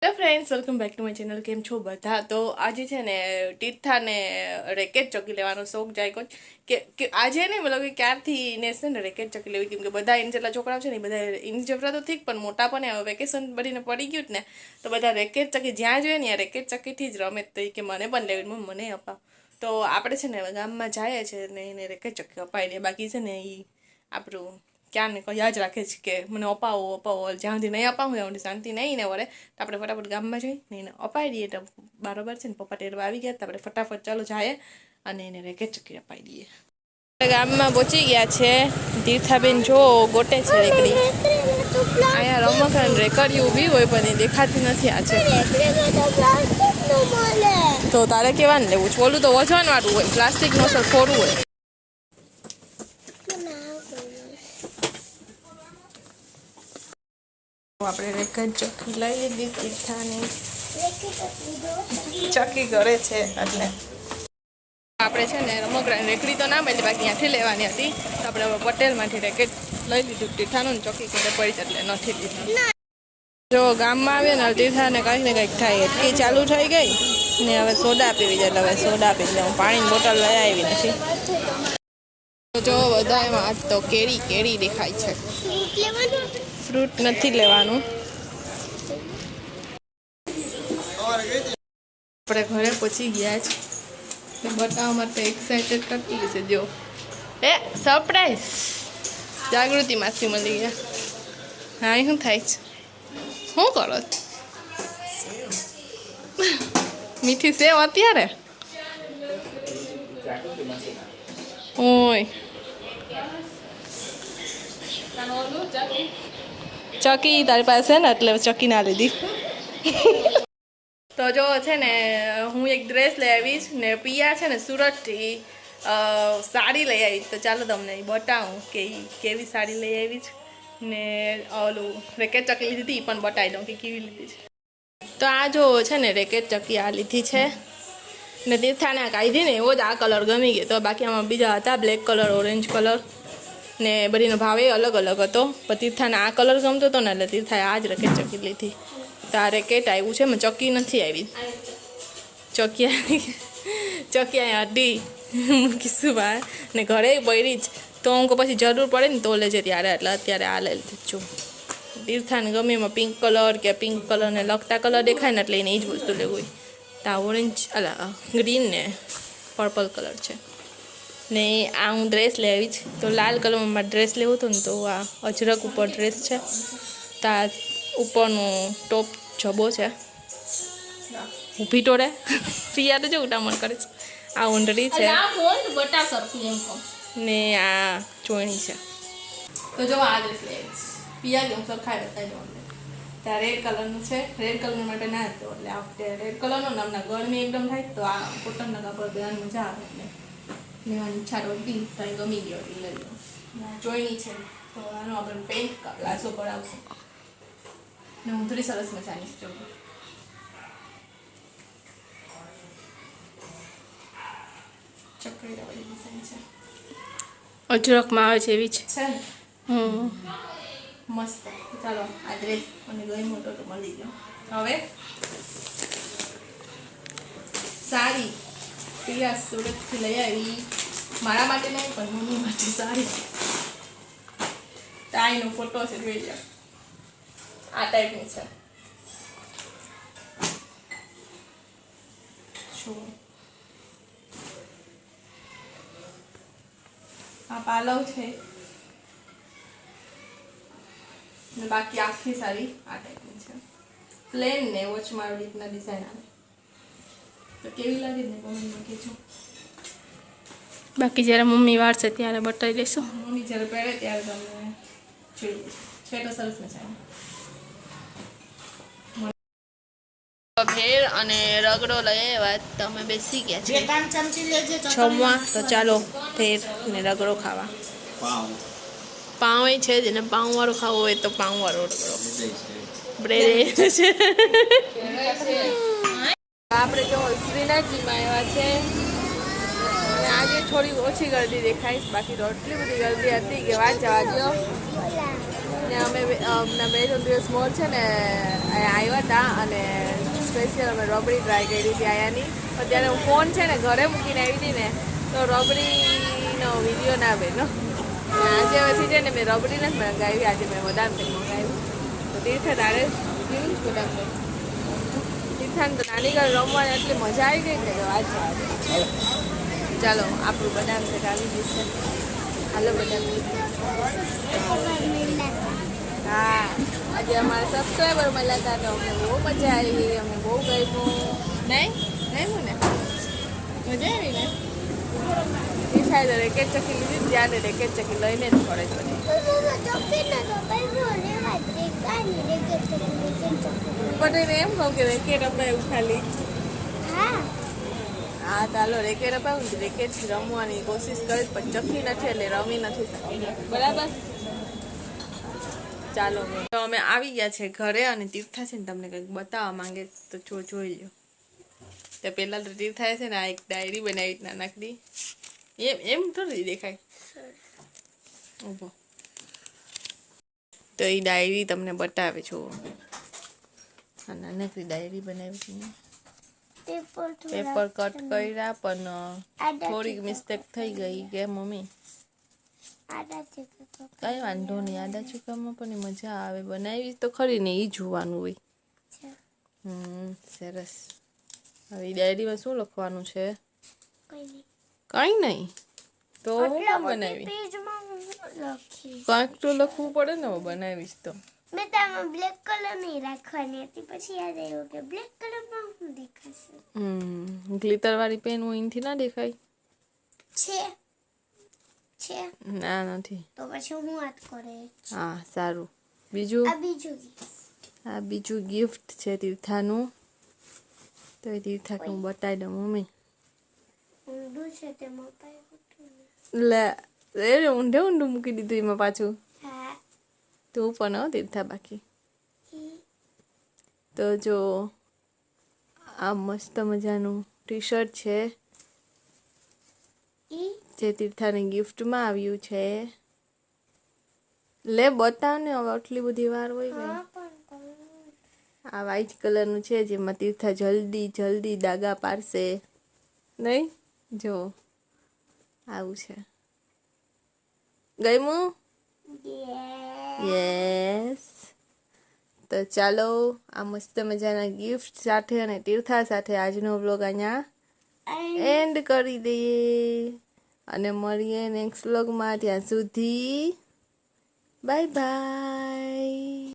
Hello friends welcome back to my channel केम छो बधा। तो आज है ने તીર્થા ने રેકેટ ચકી લેવાનો શોખ જાગ્યો કે આજે ને મતલબ કે ક્યારથી ને છે ને રેકેટ ચકી લેવી, કેમ કે બધા એની જેટલા છોકરાઓ છે ને બધા એની જબરા તો ઠીક, પણ મોટા પણ હવે વેકેશન બળીને પડી ગયું ને તો બધા રેકેટ ચકી જ્યાં જોઈએ ને રેકેટ ચકીથી જ રમે, તો કે મને પણ લેવી, મને અપાવ. તો આપણે છે ને ગામમાં જાય છે ને એને રેકેટ ચકી અપાવી દે, બાકી છે ને એ આપણું ક્યાં ને યાદ રાખે છે કે મને અપાવો અપાવો, જ્યાં સુધી નહીં અપાવું ત્યાં સુધી શાંતિ નહીં ને વળે. તો આપણે ફટાફટ ગામમાં જઈ ને એને અપાવી દઈએ. તો બરાબર છે ને પપ્પા ટેરવા આવી ગયા તો આપણે ફટાફટ ચાલો જાય અને એને રેકેટ ચકી અપાવી દઈએ. ગામમાં પહોંચી ગયા છે. તીર્થાબેન જો ગોટે છે રેકડી. અહીંયા રમકડા રેકડી ઊભી હોય પણ એ દેખાતી નથી. આ છે તો તારે કેવાનું લેવું છે? ઓલું તો વજન વાળું હોય, પ્લાસ્ટિક નો સર થોડું હોય. આપણે રેકેટ ચકી લઈ લીધી. તીર્થાની ચકી કરે છે એટલે આપણે છે ને રમકડાની રેકડી તો ના મળી, બાકી ત્યાંથી લેવાની હતી. તો આપણે પટેલમાંથી રેકેટ લઈ લીધું. તીર્થાનું ચકી કરે પડી એટલે નથી લીધું. જો ગામમાં આવે ને તીર્થાને કંઈક ને કંઈક થાય, એટલી ચાલુ થઈ ગઈ ને હવે સોડા પીવી જાય. એટલે હવે સોડા પી જાય. હું પાણીની બોટલ લઈ આવી નથી. જો બધા એમાં આજ તો કેરી દેખાય છે. ફ્રૂટ નથી લેવાનું. આપણે ઘરે પહોંચી ગયા છે. બતાવવા માટે એક્સાઇટેડ કરતી છે. જો સરપ્રાઈઝ જાગૃતિ માસી મળી ગયા. હા શું થાય છે? શું કરો? મીઠી સેવ અત્યારે? ઓય ચકી તારી પાસે ને એટલે ચકી ના લીધી. તો જો છે ને હું એક ડ્રેસ લઈ આવીશ ને પિયા છે ને સુરતથી સાડી લઈ આવી. તો ચાલો તમને બતાવું કે કેવી સાડી લઈ આવી છે ને ઓલું રેકેટ ચકી લીધી હતી પણ બતાવી દઉં કે કેવી લીધી છે. તો આ જો છે ને રેકેટ ચકી આ લીધી છે ને તીર્થાને આ કાઢી ને એવો જ આ કલર ગમી ગયો. તો બાકી આમાં બીજા હતા બ્લેક કલર, ઓરેન્જ કલર ને બધીનો ભાવ એ અલગ અલગ હતો. પણ તીર્થાને આ કલર ગમતો હતો ને એટલે તીર્થાએ આ જ રેકેટ ચકી લીધી. તો આ રેકેટ આવ્યું છે, ચકી નથી આવી. ચકી અહીંયા હતી મૂકીશું બહાર ને ઘરે પડી જ. તો હું પછી જરૂર પડે ને તો લેજે ત્યારે, એટલે અત્યારે આ લઈ લીધી છું. તીર્થાને ગમે એમાં પિંક કલર કે પિંક કલરને લગતા કલર દેખાય ને એટલે એને એ જ વસ્તુ લેવું હોય. તો આ ઓરેન્જ ગ્રીન ને પર્પલ કલર છે ને આ હું ડ્રેસ લઈ આવી છે. તો લાલ કલરમાં ડ્રેસ લેવો હતો ને તો આ અજરક ઉપર ડ્રેસ છે. તો આ ઉપરનું ટોપ જબો છે. ઊભી ટોળે પિયા તો જો ઉડામણ કરે છે. આ ઊંડરી છે ને આ ચોણી છે. તો જો આ ડ્રેસ લઈ આવી પિયા કે હું સરખાઈ બતાવી દઉં. ત્યાં રેડ કલરનું છે. રેડ કલર માટે ના હતો એટલે આ વખતે રેડ કલરનો નામના ગરમી એકદમ થાય તો આ કોટનના કાપડ બેવાની મજા આવે એટલે લેવાની ઈચ્છા હતી. તો એ ગમી ગયો એટલે લઈ લો. ચોઈની છે તો આનો આપણે પેન્ટ લાસો કરાવશું ને ઊંધરી સરસ મજાની છે. ચકરી વાળી ડિઝાઇન છે. અજરકમાં આવે છે એવી જ છે. મસ્ત. ચાલો આ ડ્રેસ મને ગઈ મોટો તો મળી ગયો. હવે સાડી પિયા સુરતથી લઈ આવી. મારા માટે નહીં પણ મમ્મી માટે સાડી. તાઈનો ફોટો છે જોઈ લો. આ ટાઈપની છે. આ પાલવ છે ને બાકી આખી સાડી આ ટાઈપની છે. પ્લેન ને વોચમાં આવી રીતના ડિઝાઇન આવે. તો કેવી લાગે ને કોમેન્ટમાં કહેજો. બાકી જ્યારે મમ્મી વાળશે ત્યારે બતાવી દઈશું. મમ્મી જ્યારે પહેરે ત્યારે તમને જોઈ છે તો સરસ મજાનું. ભેળ અને રગડો લઈ આવ્યા. તમે બેસી ગયા છે જમવા. તો ચાલો ભેળ ને રગડો ખાવા. પાઉં છે જેને પાઉં વાળો ખાવો હોય તો પાઉં વાળો રગડો. બ્રેડ છે. આપણે જો શ્રીનાથજીમાં આવ્યા છે. આજે થોડી ઓછી ગરદી દેખાય, બાકી તો એટલી બધી ગરદી હતી કે વાત જવા દો. ને અમે 2-3 દિવસ મોર છે ને આવ્યા હતા અને સ્પેશિયલ અમે રબડી ટ્રાય કરી હતી આયાની. અત્યારે હું ફોન છે ને ઘરે મૂકીને આવી હતી ને તો રબડીનો વિડીયો ના બન્યો. આજે પછી છે ને મેં રબડી નથી મંગાવી, આજે મેં બદામ શેક મંગાવ્યું. તો તીર્થે તારે પીવું જ બદામ શેક. તીર્થાને તો નાની ઘર રમવાની એટલી મજા આવી ગઈ ને કે વાત છે. ચાલો આપણું બદામ શેક આવી ગયું છે. હાલો બદામ. હા આજે અમારા સબસ્ક્રાઈબર મળ્યા હતા તો અમને બહુ મજા આવી, અમને બહુ ગમ્યું. નહીં નહીં હું ને મજા આવી ને મીઠાઈ તો રેકેટ ચકી લીધી ત્યારે રેકેટ ચકી લઈને જ પડે છે. પણ એને એમ કહું કે રેકેટ અપાયું ખાલી. હા ચાલો રેકેટ અપાવું ને રેકેટથી રમવાની કોશિશ કરીશ પણ ચકી નથી એટલે રમી નથી શકતી. બરાબર. ચાલો તો અમે આવી ગયા છે ઘરે અને તીર્થા છે ને તમને કંઈક બતાવવા માંગે તો જોઈ લો. તો પહેલાં તો તીર્થાએ છે ને આ એક ડાયરી બનાવી નાનકડી. એમ થોડી દેખાય. ઊભો તો એ ડાયરી તમને બતાવે છો. આ નાનકડી ડાયરી બનાવી છે. પેપર કટ કર્યા પણ થોડીક મિસ્ટેક થઈ ગઈ કે મમ્મી કઈ વાંધો નહીં. આડા ચૂકામાં પણ મજા આવે. બનાવી તો ખરી ને એ જોવાનું હોય. સરસ. હવે ડાયરીમાં શું લખવાનું છે? કઈ નહીં તો હું પણ બનાવી કાંઈક તો લખવું પડે ને. બનાવીશ તો મેં તામાં બ્લેક કલર નહીં રાખવાની હતી, પછી યાદ આવ્યું કે બ્લેક કલરમાં શું દેખાશે. ગ્લિટર વાળી પેન હું અહીંથી ના દેખાય છે ના નથી તો પછી હું વાત કરે. હા સારું. બીજું આ બીજું ગિફ્ટ છે તીર્થાનું. તો એ તીર્થા કે હું બતાવી દઉં મમ્મી. ઊંધું છે તેમાં પાયું લે ઊંધું મૂકી દીધું એમાં પાછું. હા તું પણ હો તીર્થા બાકી. તો જો આ મસ્ત મજાનું ટી શર્ટ છે જે તીર્થાને ગિફ્ટમાં આવ્યું છે. લે બતાવ ને હવે આટલી બધી વાર હોય ગઈ. આ વ્હાઈટ કલરનું છે જેમાં તીર્થા જલ્દી દાગા પાડશે નહીં. જો આવું છે. ગમ્યું? યસ. તો ચાલો આ મસ્ત મજાના ગિફ્ટ સાથે અને તીર્થા સાથે આજનો વ્લોગ અહીંયા એન્ડ કરી દઈએ અને મળીએ નેક્સ્ટ વ્લોગમાં. ત્યાં સુધી બાય બાય.